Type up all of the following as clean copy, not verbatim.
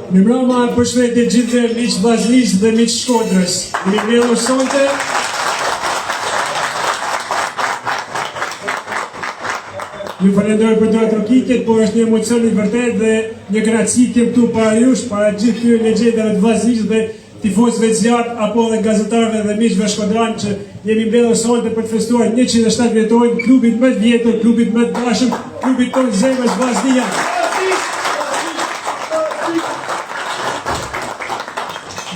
Mirëmbrëma, përshëndetje gjithë miq vllaznisë dhe miq Shkodrës. Jemi mbledhur sonte Ju falenderoj për të trokitjet, por është një emocion i vërtet dhe një kënaqësi kem këtu para jush, para gjithë këtyre legjendave të vllaznisë dhe tifozëve të zjarrt apo dhe gazetarëve dhe miqve shkodran që jemi mbledhur sonte për të festuar 107 vjetorin klubit më të vjetër, klubit më të dashur, klubit tonë zemrës Vllaznia.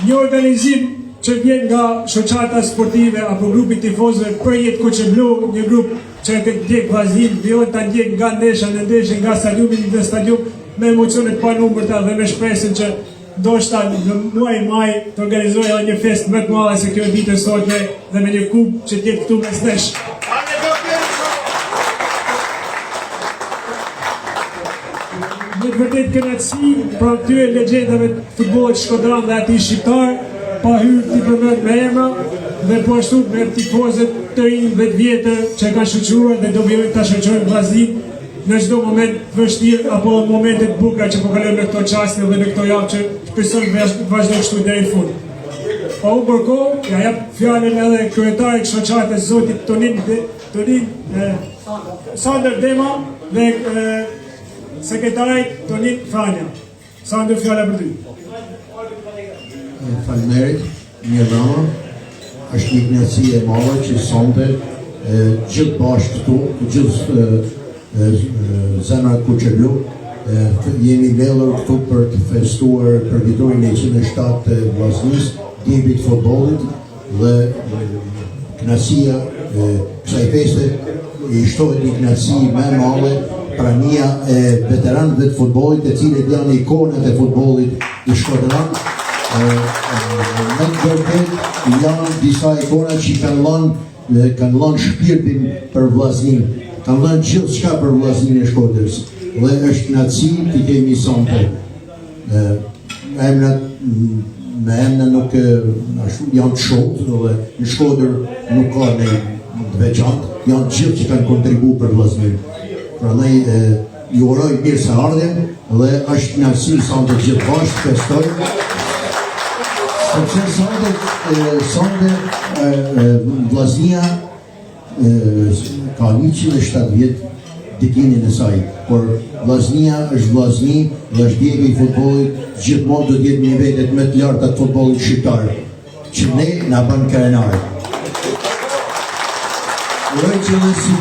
Një organizim që vjen nga shoqata sportive apo grupi tifozëve për jetë Kuqe-Blu, një grup që e ndjek Vllaznin, vjen ta ndjek nga ndeshja në ndeshje, nga stadiumi në stadium, me emocione të panumërta dhe me shpresën që ndoshta në muaj maj të organizojë një festë më të madhe se kjo ditë sotme dhe me një kupë që të jetë këtu mes nesh. Në të vërtet kënaqësi për këtyre legjendave të futbollit shkodran dhe atij shqiptar, pa hyrë t'i përmend me emra dhe po ashtu me tifozët të rinj dhe të vjetër që kanë shoqëruar dhe do vijojnë ta shoqërojnë Vllaznin në çdo moment të vështirë apo momente të bukura që po kalojmë në këto çaste dhe në këto javë që shpresoj vazhdojnë kështu deri në fund. Pa u bërko, ja jap fjalën edhe kryetarit të shoqatës zotit Tonin Sander Dema dhe sekretarit Tonin Franja. Sander, fjala për ty. Faleminderit, mirëmbrëma. Është një kënaqësi e madhe që sonte gjithë bashkë këtu, gjithë zemra Kuqe-Blu, jemi mbledhur këtu për të festuar për vitorin e 107 të Vllaznisë, djebit futbollit dhe kënaqësia kësaj feste i shtohet një kënaqësi më e madhe prania e veteranëve të futbollit, të cilët janë ikonat e futbollit i shkodran. Me të vërtet janë disa ikona që kanë lënë shpirtin për Vllaznin, kanë lënë gjithçka për Vllaznin e Shkodrës. Dhe është kënaqësi të kemi sonte. Me emra nuk janë të shohtë dhe në Shkodër nuk ka ne të veçantë, janë gjithë që kanë kontribuar për Vllaznin. Prandaj ju uroj mirëseardhjen dhe është kënaqësi sonte gjithë bashkë festojmë. Sepse sonte Vllaznia ka 107 vjet ditinin e saj, por Vllaznia është Vllazni dhe është djegë i futbollit, gjithmonë do të jetë nivelet më të larta të futbollit shqiptar, që ne na bën krenar. Uroj që dhe si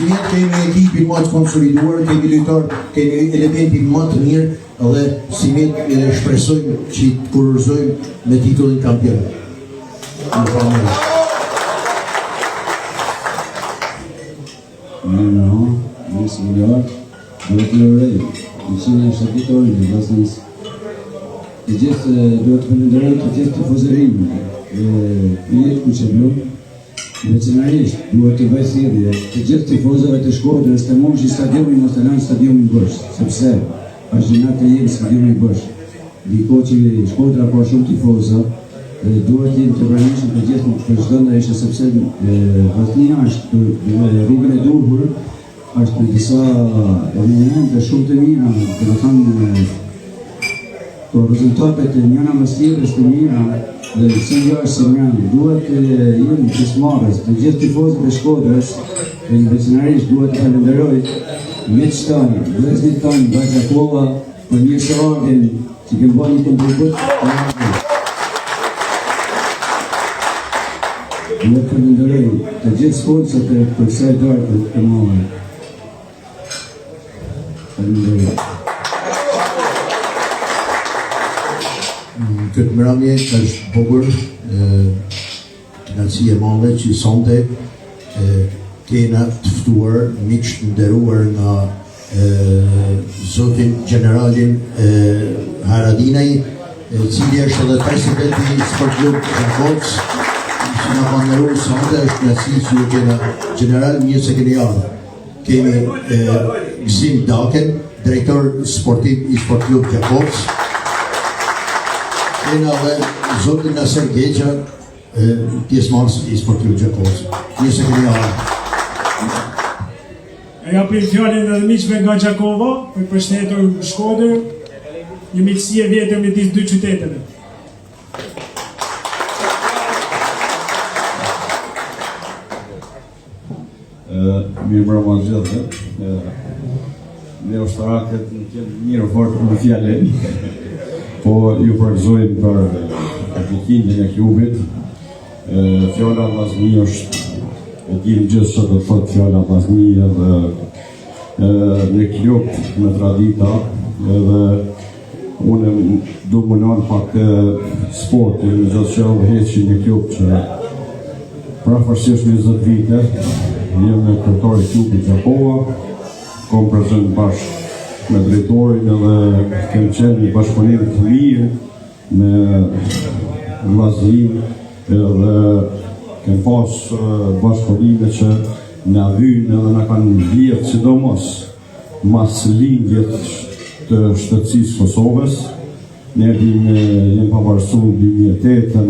mjet kemi ekipin më të konsoliduar, kemi lojtar, kemi elementin më të mirë dhe si mjet shpresojmë që të kurorëzojmë me titullin kampion. Nësë miljarë, do të lërërej, në 107 vitorin e Vllaznisë. Të gjithë do të falenderoj të gjithë tifozërinë e jetë Kuqe-Blu, veçanërisht duhet të bëj thirrje të gjithë tifozëve të Shkodrës të moshë stadiumin mos të lanë stadiumin Bosh, sepse është natë e jetë stadiumi Bosh. Diko që Shkodra ka shumë tifoza, duhet jenë të pranishëm të gjithë për çdo ndeshje sepse Vllaznia është rrugën e durhur, është disa elemente shumë të mira, të më thënë për rezultatet e njëna më tjetrës të mira dhe se jo është se mjanë, duhet jenë pjesëmarrës të gjithë tifozët e Shkodrës dhe në veçanërisht duhet të falenderoj miqtë tanë, vëllezërit tanë nga Gjakova për mirëseardhjen që kemë bërë një kontribut duhet të falenderoj të gjithë sponsorët për kësaj darkë të madhe. Falenderoj. Këtë mramje është bukur, kënaqësi e madhe që sonte kena të ftuar miq të nderuar nga zotin generalin Haradinaj, cili është edhe presidenti i Sportklub Gjakovës, që na ka nderuar sonte. Është kënaqësi që kena general mirë se keni ardhur. Kemi Gzim Daken, drejtor sportiv i Sportklub Gjakovës. Kena dhe zotin Naser Geqa, pjesëmarrës i Sportklub Gjakovës. Mirë se keni ardhur. E japim fjalën edhe miqve nga Gjakova, për përshëndetur Shkodër, një miqësi e vjetër midis dy qyteteve. Mirë mbrëma gjithë. Ne ushtarakët në qenë mirë fort në fjallin, po ju përgëzojmë për aplikindin e klubit. Fjalla vllazni është, e dim gjithë që do të thotë fjalla vllazni edhe në klub në tradita, edhe unë du munon pak sporti, në gjithë që u heqi një klub që prafërsisht 20 vite, jem në kryetar i klubit Gjakova, kom prezent bashkë me drejtorin edhe kem qenë një bashkëpunim të mirë me vllaznin edhe kem pas bashkëpunime që na vynë edhe na kanë vjedhë sidomos mas lindjes të Shtëtësisë Kosovës. Ne jem pavarësu 2008-ën,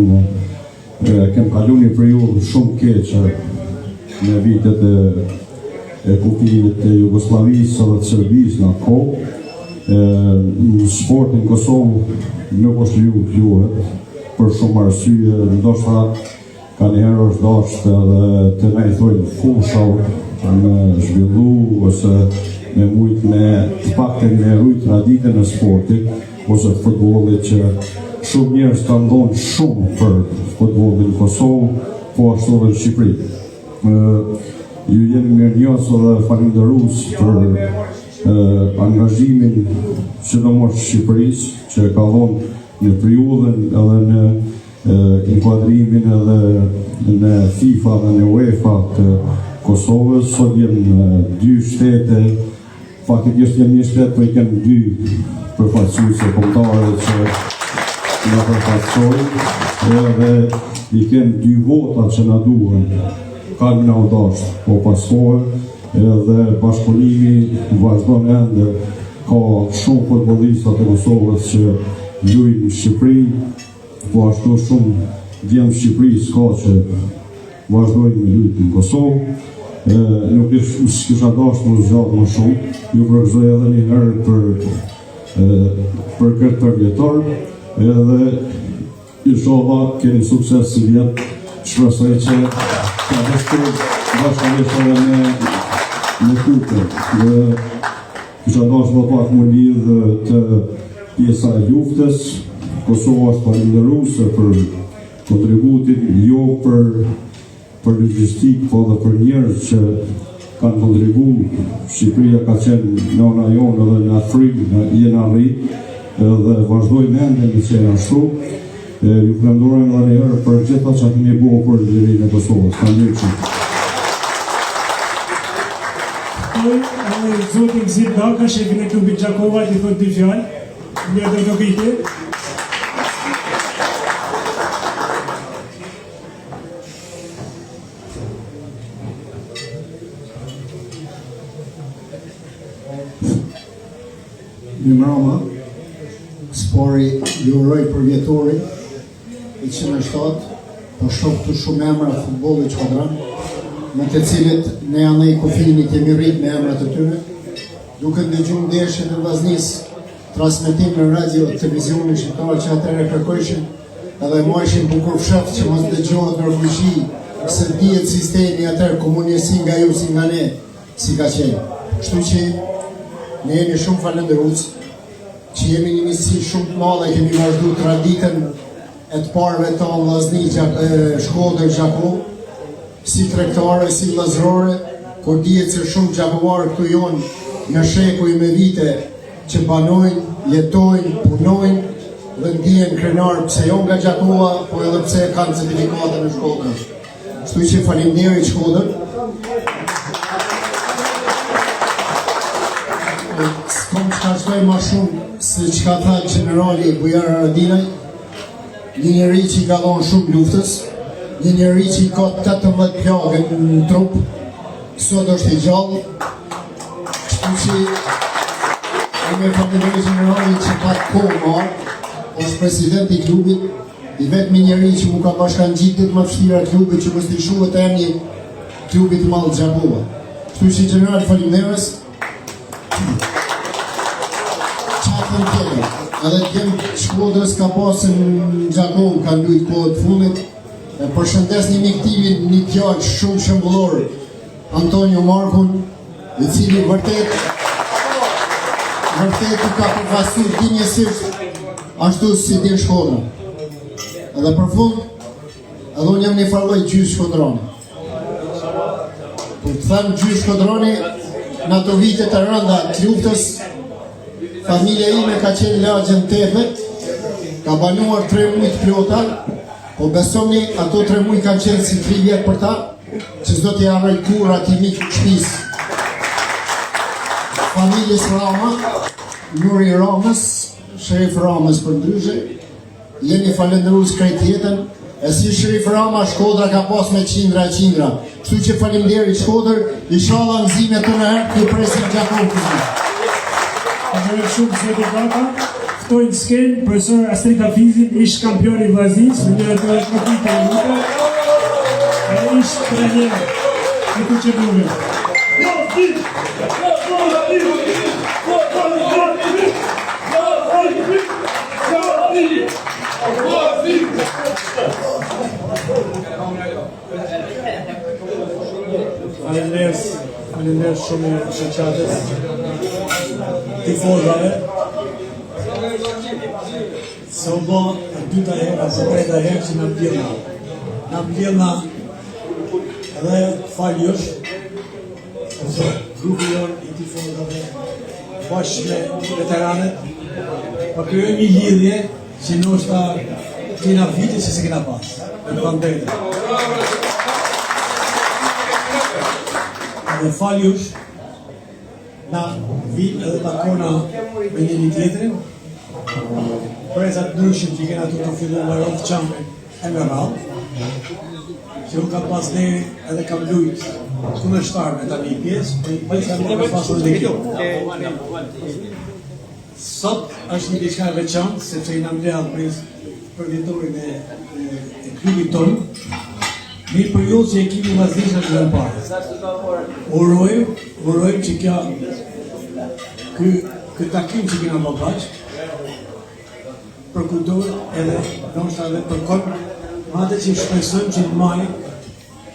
kem kalu një periudhë shumë keqe në vitet e kufijit të Jugoslavisë dhe të Serbisë në atë kohë. Në sportin Kosovë nuk është luhet për shumë arsye, ndoshta ka njëherë është dashtë edhe të me i thojnë fusha me zhvillu ose me mujt me të pakten me rujt traditën e sportit ose futbollit që shumë njerëz kanë ndonë shumë për futbollin në Kosovë, po ashtu edhe në Shqipëri. Ju jeni mirënjohës dhe falenderues për angazhimin sidomos Shqipërisë që ka dhënë në periudhën edhe në inkuadrimin edhe në FIFA dhe në UEFA të Kosovës. Sot jenë dy shtete, faktikisht jenë një shtet, po i kenë dy përfaqësuese kombëtare që na përfaqësojnë edhe i kenë dy vota që na duhen. Kanë në udashtë, po pasohet edhe bashkëpunimi vazhdon ende, ka shumë futbollistat e Kosovës që luajnë në Shqipëri, po ashtu shumë vjen në Shqipëri s'ka që vazhdojnë me luajtë në Kosovë. Nuk kisha dashur më zgjat më shumë, ju përgëzoj edhe një herë për këtë përvjetor, edhe inshallah keni sukses si vjet, shpresoj që ka vështirë bashkërisht edhe me kupe. Kisha dashur më pak më lidh të pjesa e luftës. Kosova është falenderuese për kontributin, jo për logjistik, po edhe për njerëz që kanë kontribuar. Shqipëria ka qenë nëna jonë edhe në Afrikë, jena rrit, edhe vazhdojmë ende në qenë ashtu. Ju falenderojmë edhe një herë për gjitha që keni bërë për lirinë e Kosovës. Faleminderit. Zoti Gzim Daka, shefin e klubit Gjakova, i thot dy fjalë, një dhe të vite. Një mrama, spori ju uroj për vjetorin, i 107, po shoh të shumë emra futbollit çkodran, me të cilët ne janë i kufinit kemi rrit me emrat e tyre, duke ndëgjuar ndeshjet e vllaznisë, transmetim në radio, televizionin shqiptar që atëherë kërkojshin, edhe mua ishin bukur fshat që mos dëgjohet në fuqi, se dihet sistemi atëherë komunisi nga ju si nga ne, si ka qenë. Kështu që ne jemi shumë falenderues që jemi një misi shumë të madhe, kemi vazhdu traditën e të parëve të vllazni Shkodër Gjakov, si tregtare, si vllazërore, kur dihet se shumë gjakovarë këtu jonë në shekuj me vite që banojnë, jetojnë, punojnë dhe ndihen krenar pse jo nga Gjakova, po edhe pse kanë certifikate në Shkodër. Kështu që faleminderit Shkodër. S'kom që ka shtoj ma shumë se që ka tha generali Bujar Haradinaj, një njeri që i ka dhonë shumë luftës, një njeri që i ka 18 plagë në trup, sot është i gjallë, kështu që e me falenderoj generali që ka të kohë marë, është president i klubit, i vetëmi njeri që mu ka bashkan gjitët më fështira klubit që mështë i shuhet e një klubit malë Gjakova. Kështu që generali falenderoj. Qatën tjene, edhe t'jem Shkodrës ka pasën Gjakov, ka lujt kohët fundit. E përshëndes një miktimin, një fjallë shumë shembullor, Antonio Markun, i cili vërtet i ka përfasur dinjësisht ashtu si din Shkodra. Edhe për fund, edhe unë jam një farloj gjysh Shkodrani. Për të thëmë gjysh Shkodrani, në ato vite të rënda të luftës, familja ime ka qenë lagjën tepe, ka banuar 3 mujt plota, po besoni ato 3 mujt kanë qenë si 3 vjetë për ta, që s'do t'i arroj kur ati mikë shpis. Familjes Rama, Nuri Ramës, Sherif Ramës për ndryshe, jeni falenderus krejt jetën, e si Sherif Rama, Shkodra ka pas me qindra. Kështu që faleminderit Shkodër, inshallah nxime të në herë, ju presim Gjakov këzim. Falenderoj shumë se të gata. Ftojnë skenë profesor Astrid Hafizin, ish kampioni vllaznis, në një të shkëpit të minuta, e ish trajner në Kuqebuve. Faleminderit shumë shoqatës, tifozave. Se u bo e 2 herë, ose 3 herë që në mbjellna edhe falë jush, ose grupi jonë i tifozave bashkë me veteranet, pa kryojmë një lidhje që nështë kena vite që se kena pas, në pandemie. Edhe falë jush, na vim edhe takona me njëri tjetrin, prezat ndryshim që kena të fillu me Rolf Qambe e me rallë, që unë kam pas deri edhe kam lujt kundërshtar me tani pjesë, për pjesë kam në pasur dhe kjo. Sot është një diçka e veçantë, sepse i nam leal për vjetorin e klubit tonë, një periudhë që ekipi vllaznisë është në parë. Urojmë që ky takim që kena bërë bashkë, për kulturë edhe ndoshta edhe për kohë, madje që shpresojmë që në maj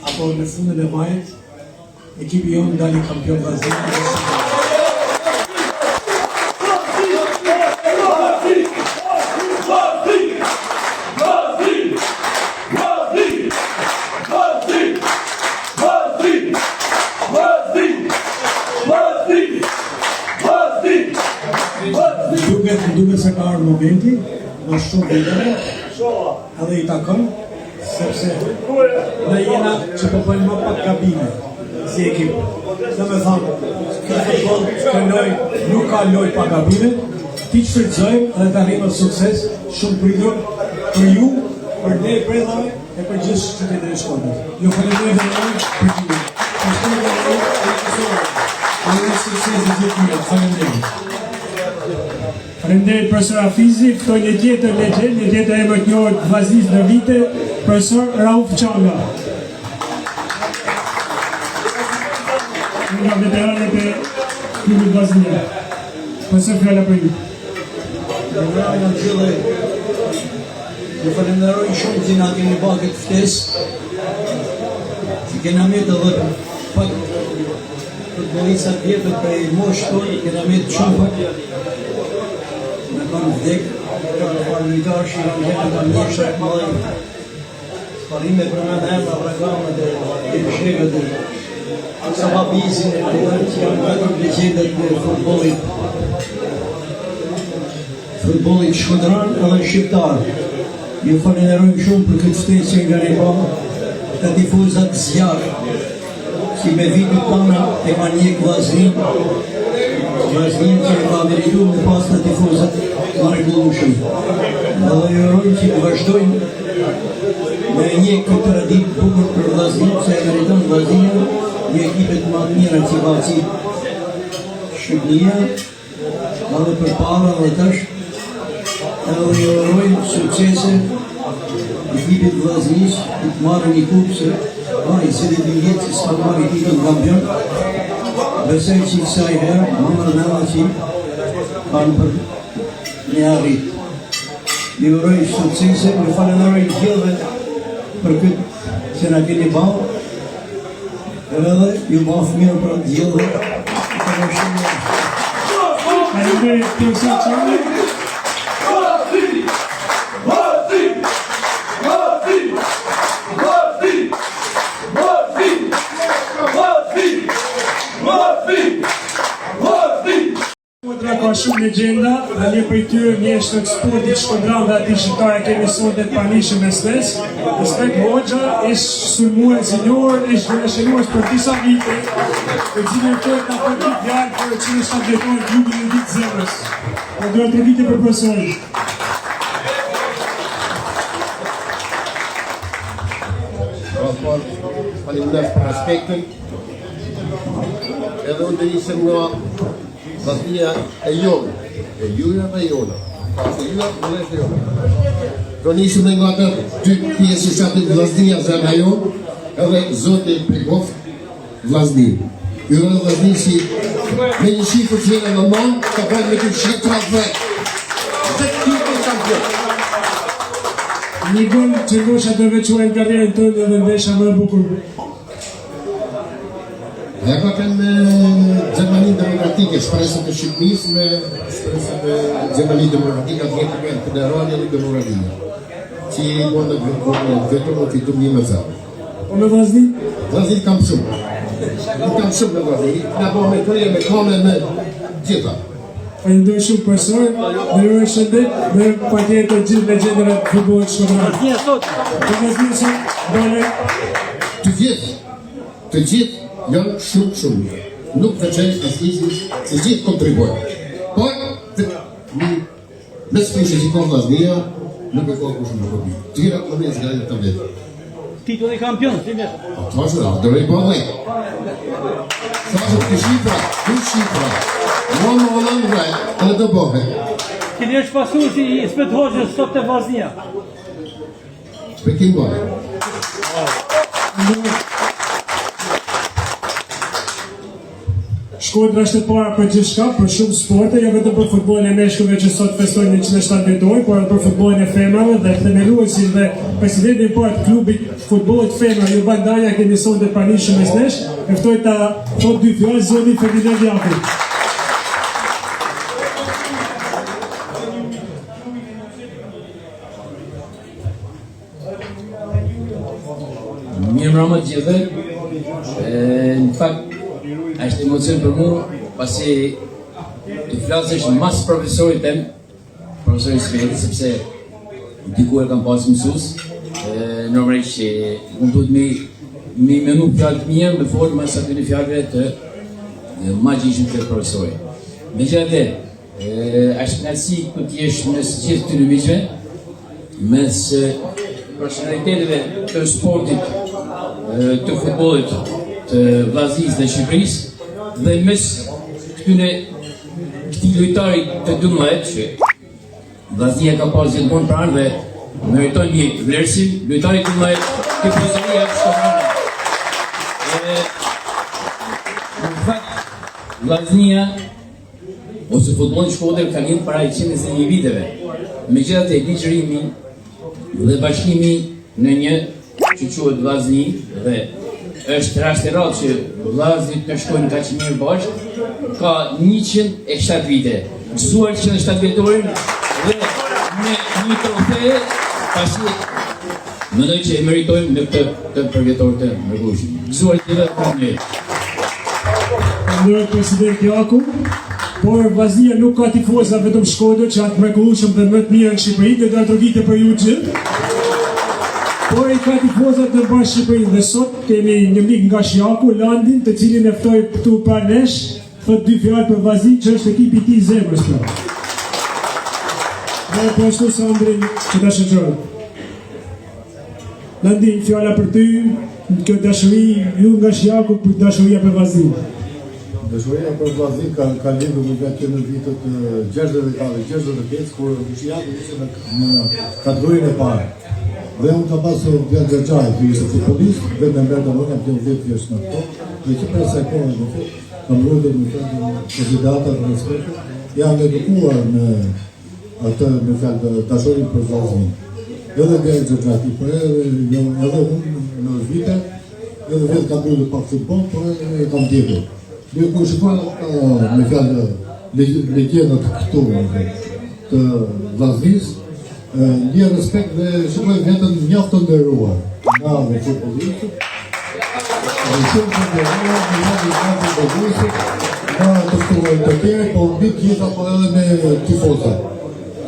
apo në fundin e majit ekipi jonë ndali kampion vllaznik. Duket se ka ardhur momenti, më shumë viteve, edhe i takon, sepse ne jena që po bëjmë më pak gabime si ekip. Dhe me thamë, këtë futboll nuk ka loj pa gabime, ti shfrytëzojmë edhe të arrijmë sukses shumë pritur për ju, për ne prindërve e për gjithë qytetarët e Shkodrës. Ju falenderoj për gjithë. Faleminderit. Faleminderit profesor Hafizi, ftoj një tjetër legjend, një tjetër e më të njohur vllaznis në vite, profesor Rauf Qanga. Nga veteranet e klubit vllaznia. Profesor, fjala për ju. Ju falenderoj shumë që na keni bërë këtë ftesë, që kena metë edhe pak futbollistat vjetër prej moshë tonë, kena metë shumë kanë vdek, kanë parlamentar që kanë gjenë të njështë e mëllë. Parime për në dhe emra reklamet e shqevet e Aksa Hafizin e që janë vetëm legendet e futbollit shkodran edhe shqiptar. Ju falenderojmë shumë për këtë ftesë që nga ne pa të tifozat zjarë, që me vitit tona e ka njek vllaznin që e ka meritu me pas të tifozat në regullushëm. Dhe ju urojmë që të vazhdojmë me një këtë tradit bukur për vllaznin, që e meriton vllaznia, një ekipet më të mira që ka qi Shqipnia, edhe për para dhe tash, edhe ju urojmë suksese ekipit vllaznis, të marrë një kupë se i cili të vjetë që s'ka marrë i titull kampion. Besoj që kësaj herë, Mamër Nella që kanë me arrit. Ju uroj suksese, ju falenderoj gjithëve për këtë që na keni bërë. Edhe ju bëf mirë për të gjithëve. Faleminderit profesor Çani. Shkodra ka shumë legjenda, dhe një prej tyre mjeshtër të sportit Shkodran dhe ati shqiptare kemi sot e të panishëm mes. Respekt Hoxha, ishtë sulmuar zinjor, ishtë dëshenuar për disa vite, e cilën të ka për një djarë për që në shtatë vetojnë klubin në ditë zemrës. Dhe duhet të vite për profesorin. Faleminderit për respektin. Edhe unë të isem nga vllaznia e jonë, e juja dhe jona. Pasë juja dhe leshtë jona. Do nisim dhe nga të dy pjesë që atë vllaznia zemra jonë, edhe Zoti i pregoft vllaznin. Ju dhe vllazni si me një shifër që jene në manë, të bëjmë me të shqetrat vetë. Dhe të tjupë kampion. Një gëmë që ngosha të vequajnë karrierën tënë edhe ndesha më e bukur. E ka kënë Gjermani Demokratike, shpresën të Shqipënisë me shpresën të Gjermani Demokratike, atë jetë kënë Federalja dhe Demokratike, që i bëndë vetëm në fitum një me zërë. Po me vllazni? Vllazni kam shumë. Kam shumë me vllazni. Nga po me kërje, me kone, me gjitha. Falenderoj shumë profesor, dhe ju shëndet dhe patjetër gjithë legjendëve të futbollit shqiptar. Të gjithë janë shumë mirë. Nuk veçojnë asnjë, se gjithë kontribuojnë. Por me speshe që ka vllaznia, nuk e ka kush në kopi. Tira në mes nga të vetë. Titolo di campione, sì, To është dovrei bëllë. Sa është shifra? Uomo volando edhe do bëhet. Ti je pasuesi i Spet Hoxhës sot te vllaznia. Pekin bëhet. Shkodra është e para për gjithçka, për shumë sporte, jo vetëm për futbollin e meshkujve që sot festojnë 107 vjetor, por edhe për futbollin e femrave dhe themeluesi dhe presidenti i parë të klubit futbollit femrave Urban Danja kemi sonte të pranishëm mes nesh, e ftoj ta thot dy fjalë zoti Ferdinand Jaku. Mirë mbrëma të gjithëve. Në fakt, është emocion për mua, pasi të flasësh mas profesorit tem, profesorit Smeti, sepse diku e kam pas mësues, normalisht që unë duhet me menu fjalët mia me fort mas aty në fjalëve të magjishëm të profesorit. Megjithatë, është kënaqësi ku të jesh mes gjithë këtyre miqve, mes personaliteteve të sportit, të futbollit, të vllaznisë dhe Shqipërisë, dhe mes këtij lojtari të 12 që vllaznia ka pas gjithmonë pranë dhe meriton një vlerësim, lojtari të 12 të Shqipërisë është në fakt vllaznia ose futbolli Shkodër ka qenë para 121 viteve. Megjithatë ligjërimi dhe bashkimi në një që quhet vllazni dhe është rast i rrallë që vllaznit të shkojnë kaq mirë bashkë, ka 107 vite. Gëzuar 107 vjetorin dhe me një trofe, pasi mendoj që e meritojmë në këtë përvjetor të mrekullueshëm. Gëzuar të dhe me. Falenderoj president Jaku, por vllaznia nuk ka tifoza vetëm Shkodër që atë mrekullueshëm dhe më të mirë në Shqipëri, dhe do të vite për ju gjithë. Por i ka tifozat në bashkë Shqipërinë dhe sot kemi një mik nga Shjaku, Landin, të cilin e ftoj këtu pra nesh, thot dy fjalë për vllaznin që është ekipi i tij zemrës pra. Dhe po ashtu Sandrin që ta shoqëroj. Landi, fjala për ty, kjo dashuri ju nga Shjaku, për dashuria për vllaznin. Dashuria për vllaznin ka lindur nga që në vitet 60-65, kur Shjaku ishte në kategorinë e parë. Dhe unë ka pasur Bjell Xhaxhaj, që ishte futbollist, vetëm me mbërta më kam qenë 10 vjeç në këto, dhe që për sa kohë në fund kam rrugë në kandidata të respektit, janë edukuar në atë me fjalë dashurin për vllaznin. Edhe nga Xhaxhati, por edhe unë në vite, edhe vetë kam bërë pak futboll, por e kam ndjekur. Dhe kur shikoj me fjalë legjendat këtu të vllaznis, ndjej respekt dhe shikoj veten mjaft të nderuar nga futbollistët. Shumë të nderuar, nga futbollistët, nga të ftuar të tjerë, po mbi gjithë apo edhe me tifoza.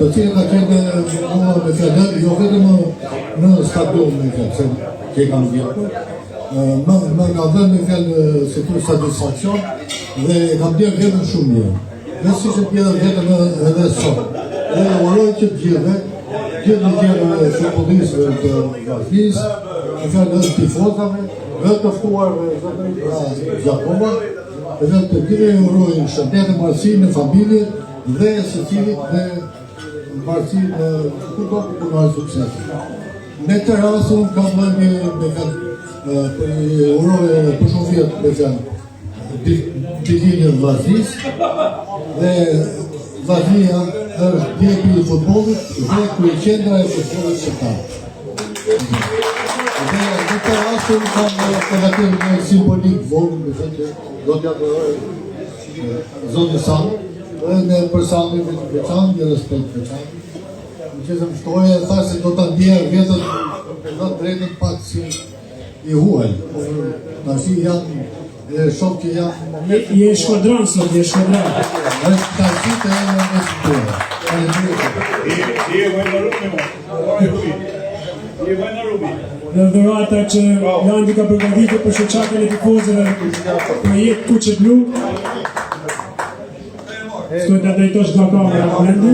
Të cilët ka qenë mua me fjalë, jo vetëm në stadion me fjalë, se që kam ndjekur. Më nga dhe me fjalë se tu satisfakcion dhe kam ndjerë vetën shumë mirë. Dhe si që tjede vetën edhe sot. Dhe uroj që gjithë e futbollistëve të vllaznis, me fjalë edhe tifozave, dhe të ftuarve nga Gjakova, dhe të tjere uroj shëndet e marrësi në familje dhe secilit dhe marrësi në kudo ku marrë sukses. Në të rastin kam dhënë me fjalë uroj për shumë vjetë me fjalë ditëlindjen e vllaznis dhe vllaznia është djeci i futbollit dhe kryeqendra e futbollit shqiptar. Dhe në të rastin kam përgatitur një simbolik vogël, me thënë që do t'ja dhuroj zoti Sami, dhe në për Sami veçantë, një respekt veçantë. Që se më shtoje e thashtë se do të ndjerë vjetën dhe drejtën pak si i huaj. Në shi janë shok që janë... Je shkodran sot, je shkodran. është të shi të e në shkodran. Dhe dhurata që Landi ka përgatitur për shoqatën e tifozëve projekt Kuqe Blu. S'do ta drejtosh nga kamera, Landi.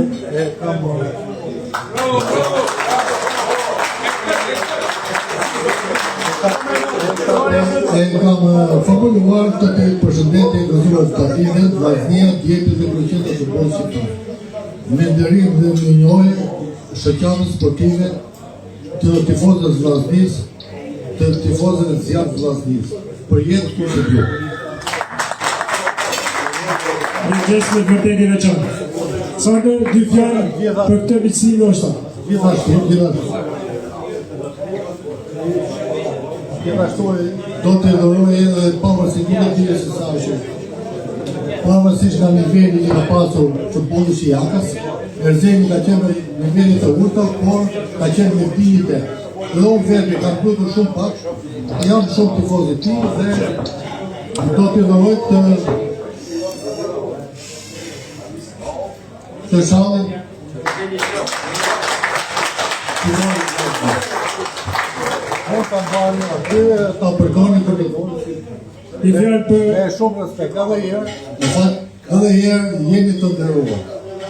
Kam favorizuar të të përshëndetje e gëzuar statinet, vllaznia, djepit dhe kryqendra të futbollit shqiptar. Me nderim dhe me njohje shoqatën sportive të tifozëve vllaznis, të tifozëve zjarr vllaznis. Projekt Kuqe Blu. Një gest me vërtet i veçantë. Sande, dy fjalë për këtë bitësi ndoshta. Gjithashtu do të dhuroj edhe pavarësisht nga se sa është. Pavarësisht nga niveli që ka pasur futbolli i Jakës, Erzeni ka qenë në niveli të ulët, por ka qenë me diete. Dhe unë vetë kam luajtur shumë pak, jam shumë tifoz i tij dhe do t'i dhuroj të shallin. Mos ta mbani aty, ta përgoni për futbollin. I fjalë për Me shumë respekt, edhe herë jeni të nderuar.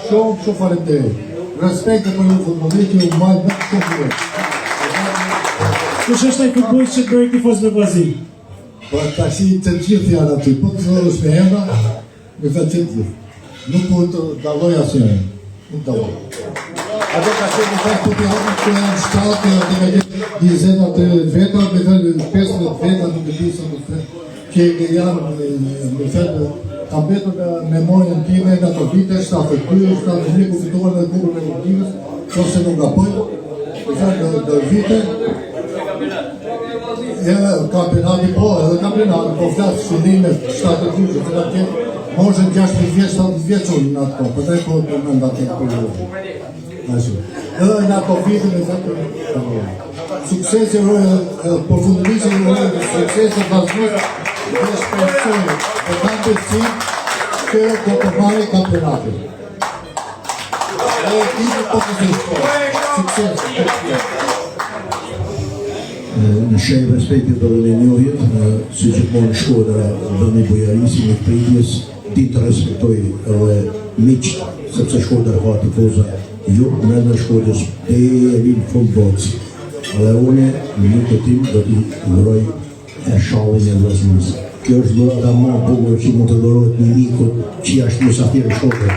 Shumë faleminderit. Respekte për ju futbollit që ju mbajnë me shumë mirë. kush është ai futbollit që bëri tifoz me vllazin? Po tashi të gjithë janë aty, po të thosh me emra, me vetë të gjithë. Nuk mund të dalloj asnjërin. Nuk dalloj. Ato ka qenë pas të tjerë që janë shtatë, atë ka qenë 20-30 veta, me thënë 15 veta nuk e di sa më thënë, që janë me thënë ka mbetur në memorien time nga ato vite, shtatë krye, shtatë ku fituar në Kupën e Evropës, ose nuk gaboj, me thënë në vite. Edhe kampionati po, po flasë fillime 7 vite, që ka qenë moshën 16 vjeç, 17 vjeçur në ato, për të kohë për në ndatë e periodë. Edhe nga Covid me thënë suksesi përfundimisë i rojë suksesi vazhdim dhe shpresoj të kanë besim që do të marrë kampionatin. Dhe ekipi po të zhvishtojë. Sukses. Në shenjë respekti për dhe njohjet, si që po në Shkodra dhe në bujarisi në pritjes, ti të respektoj edhe miqt, sepse Shkodra ka tifoza jo në në Shkodrës e vinë fund botës. Dhe une në një të tim do t'i dhuroj e shallin e vllaznis. Kjo është dhurata ma bukur që mund të dhurohet një mikut që jashtë mysafir në Shkodrë.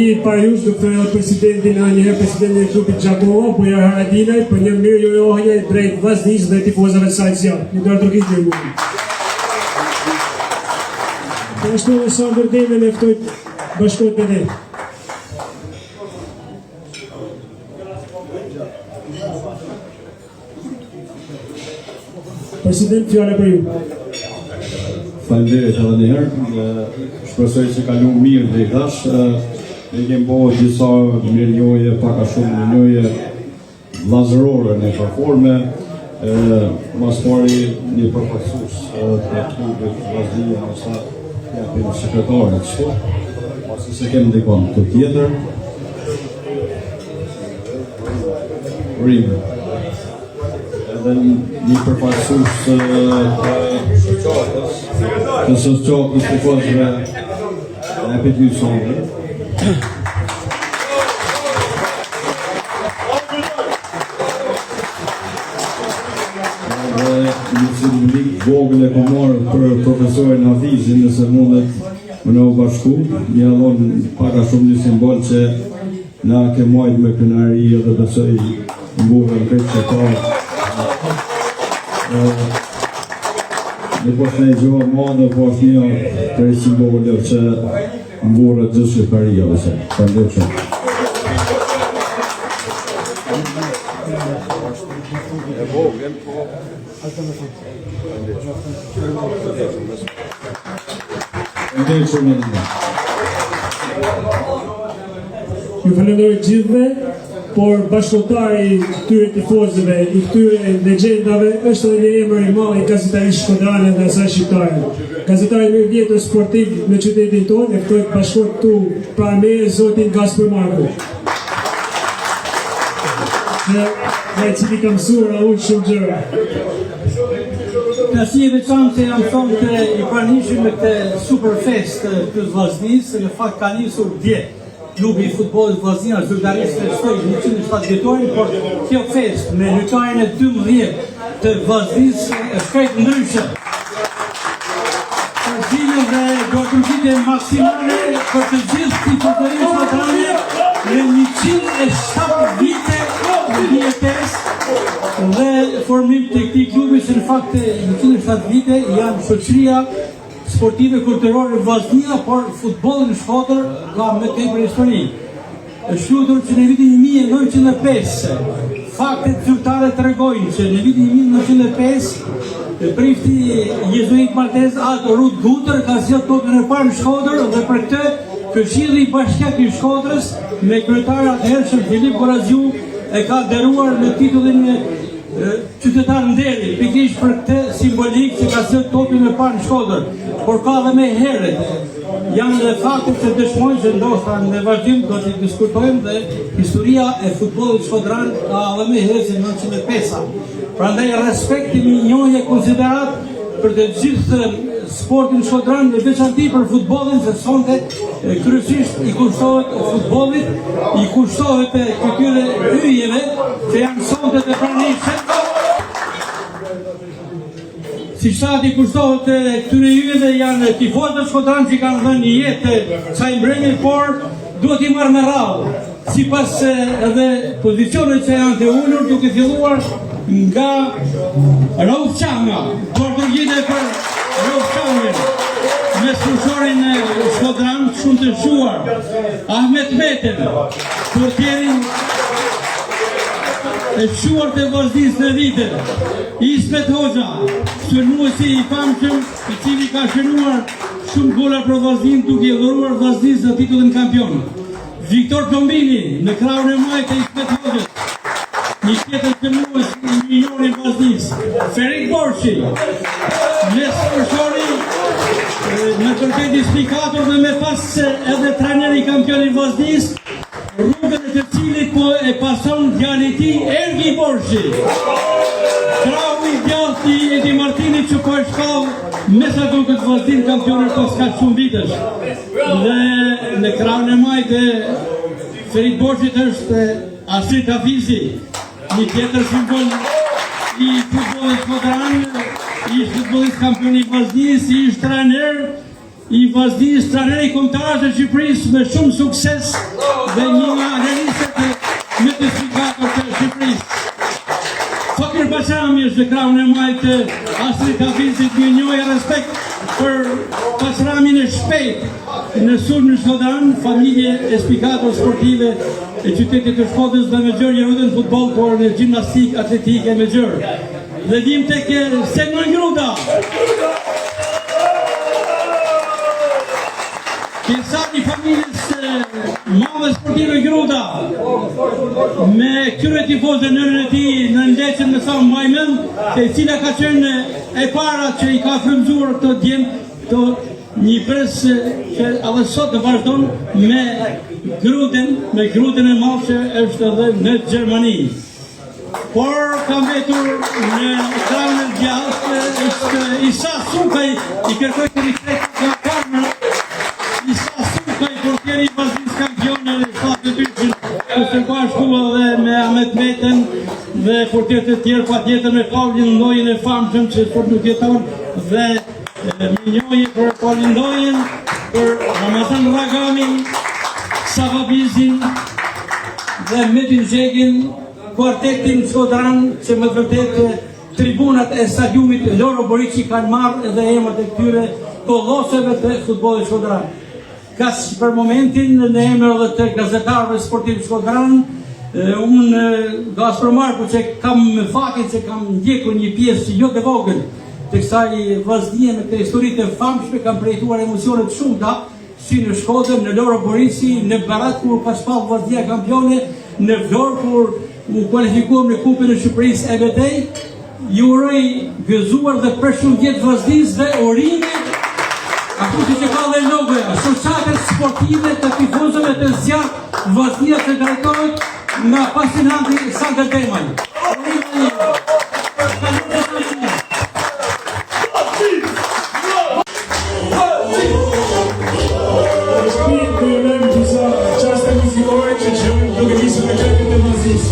një pajush do të presidentin presidentin e klubit Gjakova, Bujar Haradinaj, për një mirë jojohje drejt vllaznisë dhe tifozëve të saj zjarr. Një dorë drogit të mundë. Ashtu e sa vërdeme në ftoj bashkot e dhe. President, fjala për ju. Faleminderit edhe një herë. Shpresoj që kalon mirë deri tash. Ne kemi bërë disa mirënjohje, pak a shumë mirënjohje vllazërore në performe. Mas pari një përfaqësues të klubit Vllaznia ose japim sekretarit kështu. Pasi se kemi ndikon të tjetër. Rime. Edhe një përfaqësues të shoqatës të tifozëve e Petit Sondre. Një simbolik vogël e marrë për profesorin Hafizin, nëse mundet më në bashku, një allon pak a shumë një simbol që na ke majtë me krenari dhe besoj mburën këtë që ka në poshtë në gjohë madhe, po është një të simbole që mburët gjithë shqipëria ose. Përndet shumë. Përndet shumë në një. Ju falenderoj gjithëve, por bashkëtari i këtyre tifozëve, i këtyre legjendave, është edhe një emër i madh i gazetarisë shkodrane dhe asaj shqiptare. Gazetari më i vjetër sportiv në qytetin tonë, e ftoj bashkët këtu pra me zotin Gaspar Marku. Dhe i cili ka mësuar a ullë shumë gjëra. Kënaqësi e veçantë jam thonë të i pranishim me këtë Superfest të Vllaznisë, në fakt ka nisur dje. Klubi i futbollit Vllaznia zyrtarisht festoi 107 vjetorin, por kjo fest me lojtarin e 12 të Vllaznisë është krejt ndryshe. Përgjigjen dhe goditje maksimale për të gjithë tifozërinë shqiptare në 107 vite jetesë dhe formim të këtij klubi, që në fakt 107 vite janë shoqëria sportive kulturore Vllaznia, por futbolli në Shkodër ka më tepër histori. Është lutur që në vitin 1905, faktet zyrtare tregojnë që në vitin 1905 prifti jezuit maltez Aldo Ruth Guter ka zgjedhur tokën e parë në Shkodër dhe për këtë Këshilli i Bashkiak i Shkodrës me kryetar atëhershëm Filip Goraziu e ka nderuar me titullin qytetar nderi, pikërisht për këtë simbolik që ka zgjedhur tokën e parë në Shkodër. Por ka dhe me herët, janë dhe faktet që dëshmojnë që ndoshta në vazhdim do të diskutojmë dhe historia e futbollit shkodran ka dhe me herët që 1905. Prandaj respekti një njohje konsiderat për të gjithë sportin shkodran në veçanti për futbollin, se sonte kryesisht i kushtohet futbollit, i kushtohet këtyre hyjeve që janë sonte të pranishme. Si shtati kushtohet këtyre hyjeve janë tifozët shkodran që kanë dhënë një jetë kësaj mbrëmje, por duhet i marrë me radhë, sipas edhe pozicionet që janë të ulur, duke filluar nga Rauf Çanga, dorëgjitje për Rauf Çangën, me sulshorin e Shkodran shumë të shuar, Ahmet Meten, portierin e shuar të Vllaznisë në vite, Ismet Hoxha, sulmuesi i famshëm, i cili ka shënuar shumë gola për Vllazninë duke i dhuruar Vllaznisë në titullin kampion. Viktor Plombini, në krahun e majtë e Ismet Hoxhës, një tjetër shënues i milionit Vllaznisë. Ferik Borshi, mes sulshori në përket inspikator dhe me pas edhe trajneri kampion i Vllaznisë, rrugën e të cilit po e pason djali i tij Ergi Borshi. Krahu i djallit i Edi Martinit që po e shkall mes ato këtë Vllaznin kampioner pas ka shumë vitesh. Dhe në krahun e majtë Ferik Borshit është Asrit Hafizi, një tjetër simbol i futbollit shkodran, i futbollist kampion i Vllaznisë, i trajner i Vazhdisë, trajneri kombëtar të Shqipërisë me shumë sukses dhe një nga realistet me të spikator të Shqipërisë. Fakir Basrami është dhe krahun e majtë Astrid Hafizit, një njohje respekt për Basramin e shpejt në Sulm në Shkodran, familje e spikator sportive e qytetit të Shkodrës dhe me gjërë një rrëdën futbol, por në gjimnastik, atletike me gjërë. Dhe dim tek Selma Gruda. Pjesari familjes madhe sportive Gruda, me këtyre tifozë nënën e tij në Leçën me sa mbajmën, se cila ka qenë e para që i ka frymzuar këto djem, këto një pres që edhe sot të vazhdon me gruden e madh që është edhe në Gjermani. Por kam vetur në krahun e djathtë është Isa Sukaj, i kërkoj të rikthej nga kamera. Isa Sukaj, portieri i Vazhdisë, kampion e shtatë dyqin, është bashku edhe me Ahmet Meten dhe portierët e tjerë, patjetër me Paulin Ndojen e famshëm që sport nuk jeton, dhe me njohje për Paulin Ndojen, për Ramazan Ragami, Savabizin dhe Metin Xhegin, kuartetin Shkodran, që më të vërtet tribunat e stadiumit Loro Boriçi kanë marrë edhe emrat e këtyre kolloseve të futbollit Shkodran. Kas për momentin në emër edhe të gazetarëve sportiv Shkodran, unë Gazpromarku që kam fatin që kam ndjekur një pjesë jo të vogël të kësaj vazhdie në këtë historitë e famshme, kam përjetuar emocione të shumta, si në Shkodër, në Loro Boriçi, në Berat kur ka shpall vazhdia kampione, në Vlorë kur u kualifikuam në Kupën e Shqipërisë e betej. Ju uroj gëzuar dhe për shumë vjet Vazhdisë dhe urime, ashtu siç e ka dhe logoja, shoqatet sportive të tifozëve të zjarrt Vazhdia që drejtohet nga pasionanti Sandra Demaj. Această muzicore ce cel pregătit să mergem câte v-am zis.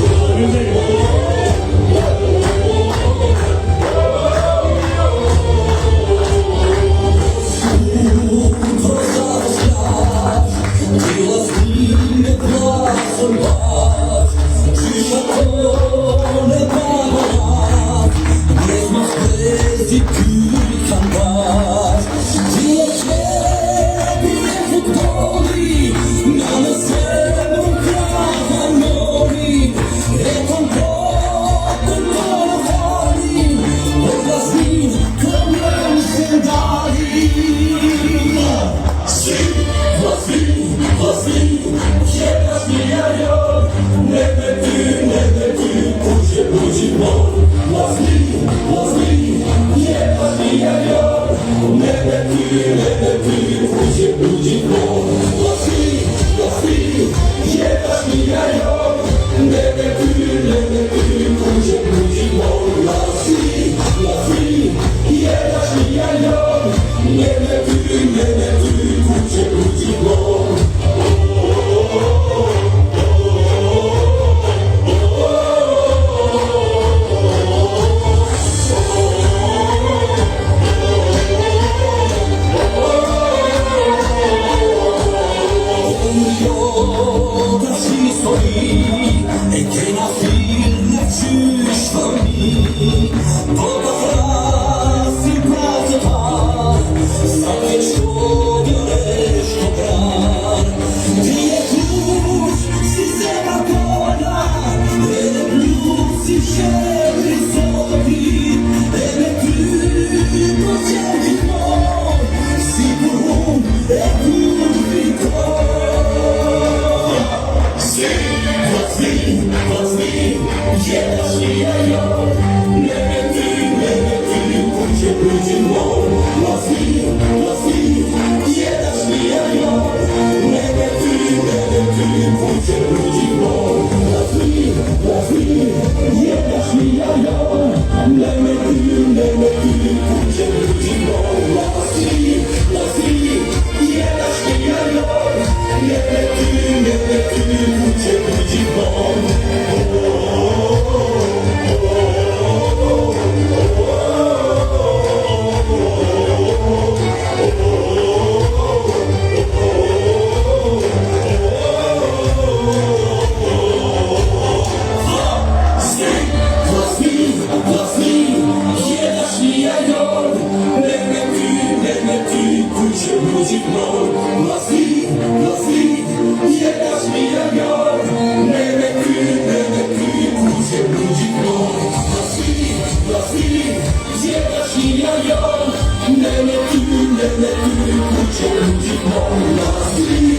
Qenë gjithmonë vllazëri,